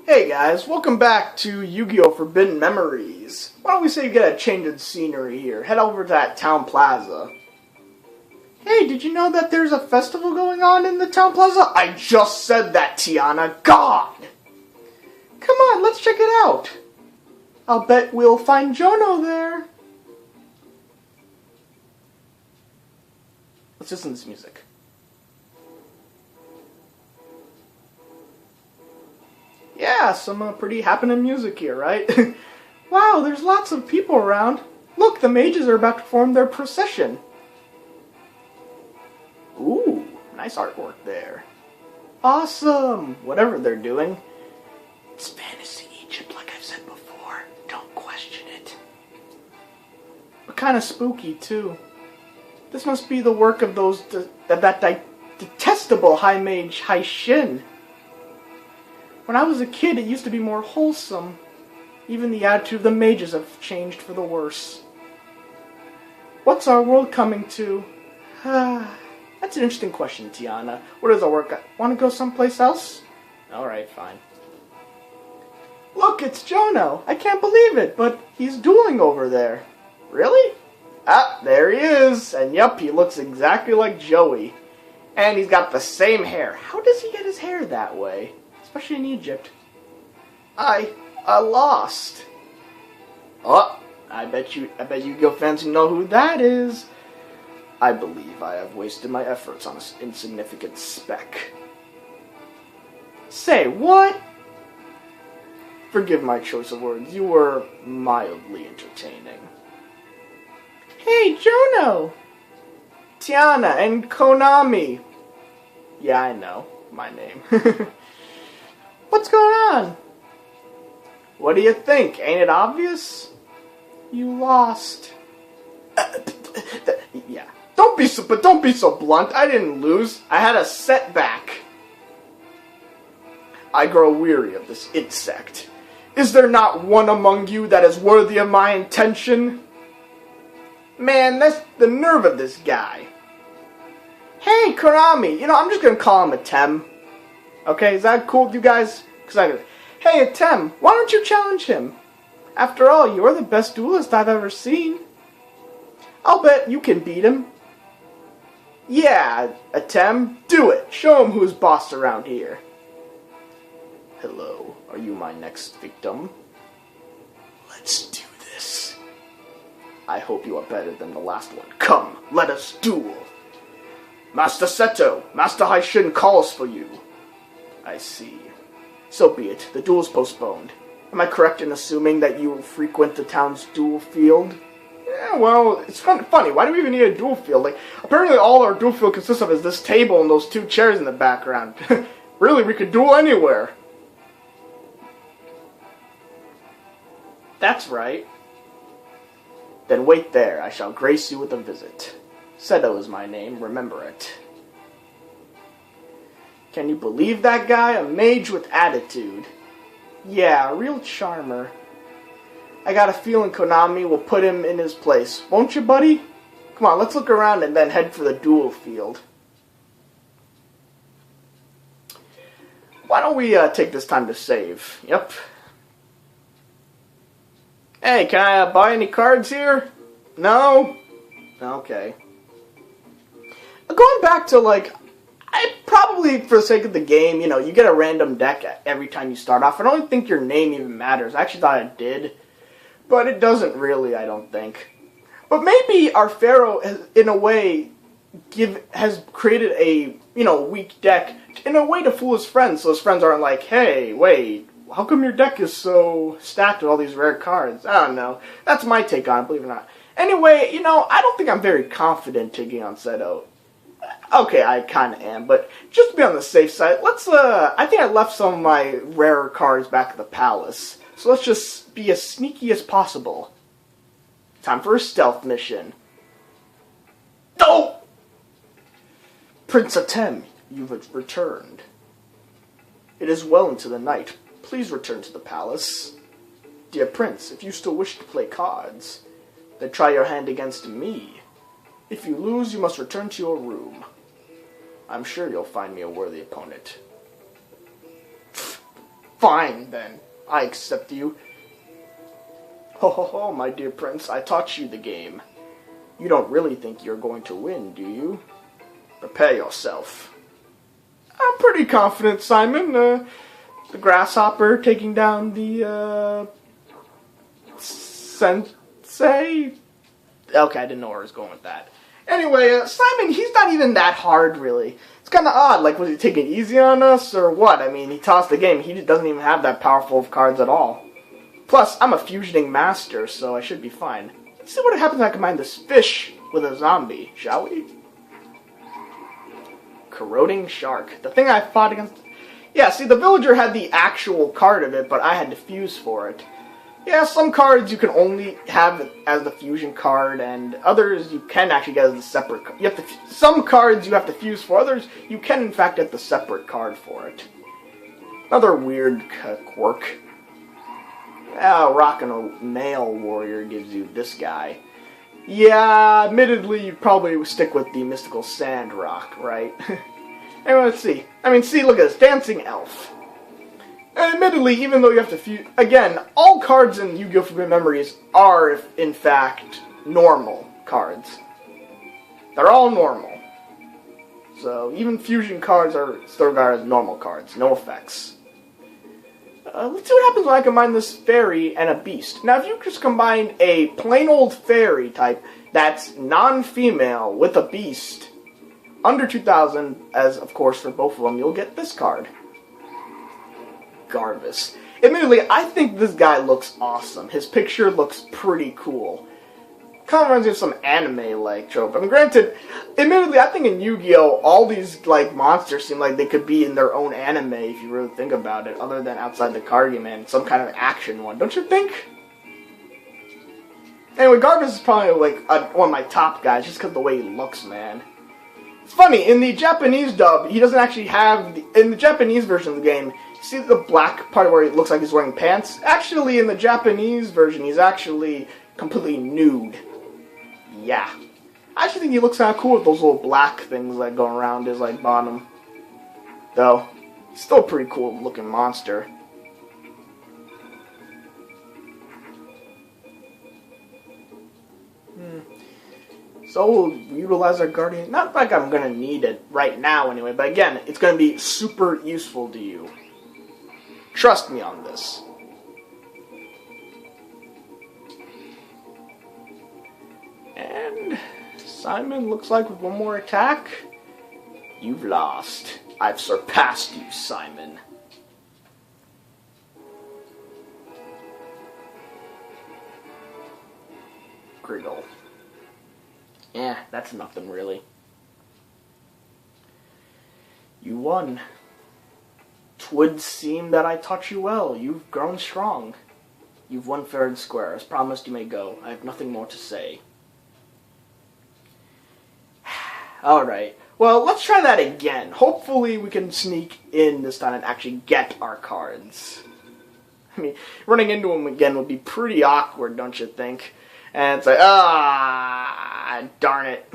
Hey guys, welcome back to Yu-Gi-Oh! Forbidden Memories. Why don't we say you get a change of scenery here? Head over to that town plaza. Hey, did you know that there's a festival going on in the town plaza? I just said that, Tiana. God! Come on, let's check it out. I'll bet we'll find Jono there. Let's listen to this music. Yeah, some pretty happening music here, right? Wow, there's lots of people around. Look, the mages are about to form their procession. Ooh, nice artwork there. Awesome! Whatever they're doing. It's fantasy Egypt, like I've said before. Don't question it. But kind of spooky, too. This must be the work of those that detestable high mage Hai Shin. When I was a kid, it used to be more wholesome. Even the attitude of the mages have changed for the worse. What's our world coming to? That's an interesting question, Tiana. Where does our work? Want to go someplace else? Alright, fine. Look, it's Jono. I can't believe it, but he's dueling over there. Really? Ah, there he is. And yup, he looks exactly like Joey. And he's got the same hair. How does he get his hair that way? Especially in Egypt. I lost. Oh, I bet Yu-Gi-Oh fans know who that is. I believe I have wasted my efforts on an insignificant speck. Say what? Forgive my choice of words. You were mildly entertaining. Hey, Jono! Tiana and Konami. Yeah, I know. My name. What's going on? What do you think? Ain't it obvious? You lost. Yeah. Don't be so blunt. I didn't lose. I had a setback. I grow weary of this insect. Is there not one among you that is worthy of my attention? Man, that's the nerve of this guy. Hey, Konami. You know, I'm just gonna call him a Tem. Okay, is that cool with you guys? Hey, Atem, why don't you challenge him? After all, you're the best duelist I've ever seen. I'll bet you can beat him. Yeah, Atem, do it. Show him who's boss around here. Hello, are you my next victim? Let's do this. I hope you are better than the last one. Come, let us duel. Master Seto, Master Hai Shin calls for you. I see. So be it. The duel's postponed. Am I correct in assuming that you frequent the town's duel field? Yeah, well, it's funny. Why do we even need a duel field? Like, apparently all our duel field consists of is this table and those two chairs in the background. Really, we could duel anywhere. That's right. Then wait there. I shall grace you with a visit. Seto is my name. Remember it. Can you believe that guy? A mage with attitude. Yeah, a real charmer. I got a feeling Konami will put him in his place. Won't you, buddy? Come on, let's look around and then head for the duel field. Why don't we take this time to save? Yep. Hey, can I buy any cards here? No? Okay. Going back to, like... I probably, for the sake of the game, you know, you get a random deck every time you start off. I don't think your name even matters. I actually thought it did. But it doesn't really, I don't think. But maybe our Pharaoh, has, in a way, has created a, weak deck in a way to fool his friends. So his friends aren't like, hey, wait, how come your deck is so stacked with all these rare cards? I don't know. That's my take on it, believe it or not. Anyway, I don't think I'm very confident taking on Seto. Okay, I kind of am, but just to be on the safe side, I think I left some of my rarer cards back at the palace. So let's just be as sneaky as possible. Time for a stealth mission. Oh! Prince Atem, you've returned. It is well into the night. Please return to the palace. Dear Prince, if you still wish to play cards, then try your hand against me. If you lose, you must return to your room. I'm sure you'll find me a worthy opponent. Fine, then. I accept you. Ho ho ho, my dear prince, I taught you the game. You don't really think you're going to win, do you? Prepare yourself. I'm pretty confident, Simon. The grasshopper taking down the, sensei? Okay, I didn't know where I was going with that. Anyway, Simon, he's not even that hard, really. It's kind of odd. Like, was he taking it easy on us, or what? I mean, he tossed the game. He doesn't even have that powerful of cards at all. Plus, I'm a fusioning master, so I should be fine. Let's see what happens when I combine this fish with a zombie, shall we? Corroding Shark. The thing I fought against... Yeah, see, the villager had the actual card of it, but I had to fuse for it. Yeah, some cards you can only have as the fusion card, and others you can actually get as a separate card. You have to, some cards you have to fuse for, others you can in fact get the separate card for it. Another weird quirk. Rockin' a male warrior gives you this guy. Yeah, admittedly, you probably would stick with the mystical sand rock, right? Anyway, let's see. I mean, see, look at this. Dancing elf. And admittedly, even though you have to fuse... Again, all cards in Yu-Gi-Oh! Forbidden Memories are, in fact, normal cards. They're all normal. So, even fusion cards are still regarded as normal cards. No effects. Let's see what happens when I combine this fairy and a beast. Now, if you just combine a plain old fairy type that's non-female with a beast, under 2,000, as of course for both of them, you'll get this card. Garvis. Admittedly, I think this guy looks awesome. His picture looks pretty cool. Kind of reminds me of some anime-like trope. I mean, granted, admittedly, I think in Yu-Gi-Oh! All these, like, monsters seem like they could be in their own anime, if you really think about it, other than outside the card game and some kind of action one. Don't you think? Anyway, Garvis is probably, like, one of my top guys, just because of the way he looks, man. It's funny, in the Japanese dub, he doesn't actually have... in the Japanese version of the game, see the black part where it looks like he's wearing pants? Actually, in the Japanese version, he's actually completely nude. Yeah. I actually think he looks kind of cool with those little black things that go around his, like, bottom. Though, he's still a pretty cool looking monster. So we'll utilize our guardian. Not like I'm going to need it right now anyway, but again, it's going to be super useful to you. Trust me on this. And Simon looks like with one more attack, you've lost. I've surpassed you, Simon. Griggle. Yeah, that's nothing really. You won. 'Twould seem that I taught you well. You've grown strong. You've won fair and square. As promised, you may go. I have nothing more to say. Alright. Well, let's try that again. Hopefully we can sneak in this time and actually get our cards. I mean, running into them again would be pretty awkward, don't you think? And it's like, darn it.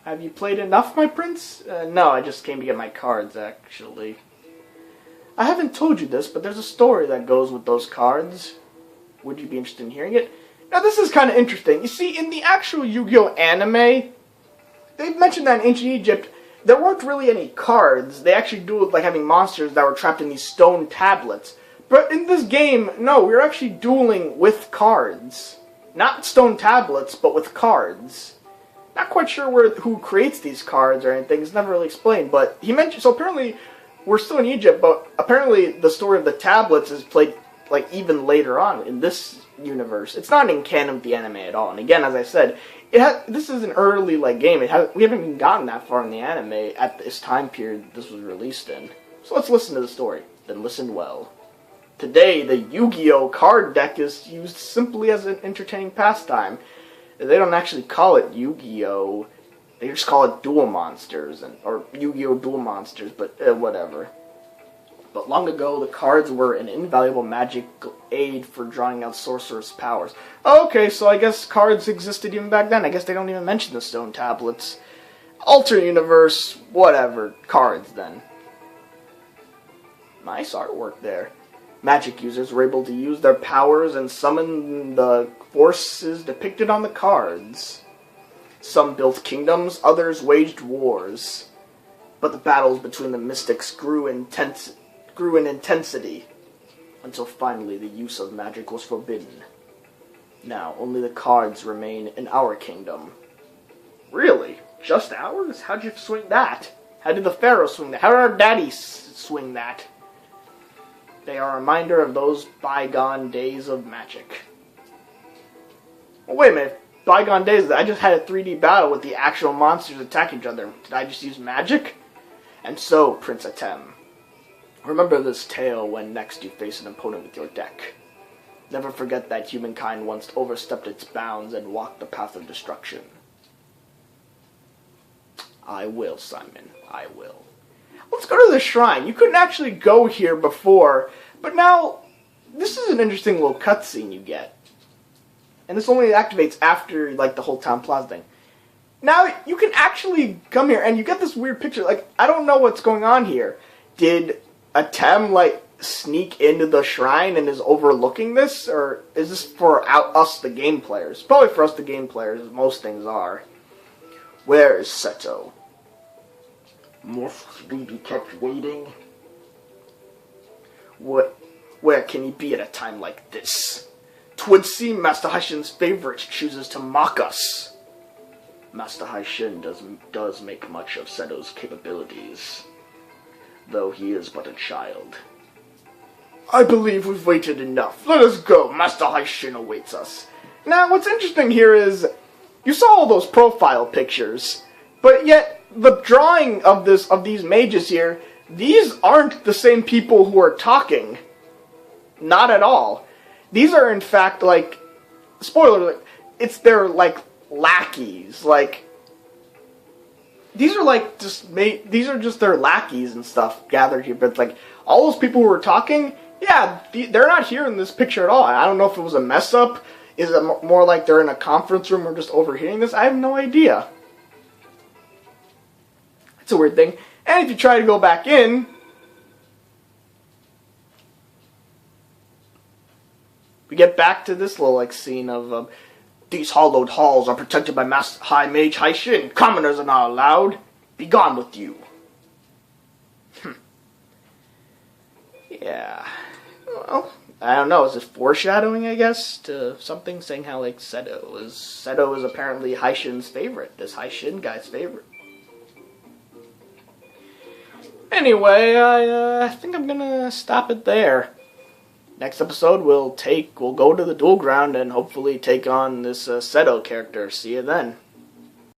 Have you played enough, my prince? No, I just came to get my cards, actually. I haven't told you this, but there's a story that goes with those cards. Would you be interested in hearing it? Now, this is kind of interesting. You see, in the actual Yu-Gi-Oh! Anime, they've mentioned that in ancient Egypt, there weren't really any cards. They actually do it like having monsters that were trapped in these stone tablets. But in this game, no, we're actually dueling with cards. Not stone tablets, but with cards. Not quite sure who creates these cards or anything. It's never really explained. But he mentioned, so apparently we're still in Egypt, but apparently the story of the tablets is played like even later on in this universe. It's not in canon with the anime at all. And again, as I said, this is an early game. We haven't even gotten that far in the anime at this time period this was released in. So let's listen to the story. Then listen well. Today, the Yu-Gi-Oh! Card deck is used simply as an entertaining pastime. They don't actually call it Yu-Gi-Oh! They just call it Duel Monsters, or Yu-Gi-Oh! Duel Monsters, but whatever. But long ago, the cards were an invaluable magic aid for drawing out sorcerer's powers. Okay, so I guess cards existed even back then. I guess they don't even mention the stone tablets. Alternate universe, whatever. Cards, then. Nice artwork there. Magic users were able to use their powers and summon the forces depicted on the cards. Some built kingdoms, others waged wars. But the battles between the mystics grew in intensity, until finally the use of magic was forbidden. Now, only the cards remain in our kingdom. Really? Just ours? How'd you swing that? How did the pharaoh swing that? How did our daddy swing that? They are a reminder of those bygone days of magic. Oh, wait a minute. Bygone days? I just had a 3D battle with the actual monsters attack each other. Did I just use magic? And so, Prince Atem, remember this tale when next you face an opponent with your deck. Never forget that humankind once overstepped its bounds and walked the path of destruction. I will, Simon. I will. Let's go to the shrine. You couldn't actually go here before, but now this is an interesting little cutscene you get. And this only activates after, like, the whole town plaza thing. Now, you can actually come here, and you get this weird picture. Like, I don't know what's going on here. Did Atem, like, sneak into the shrine and is overlooking this? Or is this for us, the game players? Probably for us, the game players, as most things are. Where is Seto? Must we be kept waiting? Where can he be at a time like this? 'Twould seem Master Haishin's favorite chooses to mock us. Master Haishin does make much of Seto's capabilities, though he is but a child. I believe we've waited enough. Let us go. Master Haishin awaits us. Now, what's interesting here is, you saw all those profile pictures, but yet the drawing of these mages here, these aren't the same people who are talking. Not at all. These are, in fact, like, spoiler alert, it's their, like, lackeys. Like, these are, like, these are just their lackeys and stuff gathered here. But, like, all those people who were talking, yeah, they're not here in this picture at all. I don't know if it was a mess-up. Is it more like they're in a conference room or just overhearing this? I have no idea. It's a weird thing. And if you try to go back in, we get back to this little, like, scene of, these hallowed halls are protected by High Mage Haishin. Commoners are not allowed. Be gone with you. Yeah. Well, I don't know. Is it foreshadowing, I guess, to something saying how, like, Seto is apparently Haishin's favorite. This Haishin guy's favorite. Anyway, I think I'm gonna stop it there. Next episode, we'll go to the duel ground and hopefully take on this Seto character. See you then.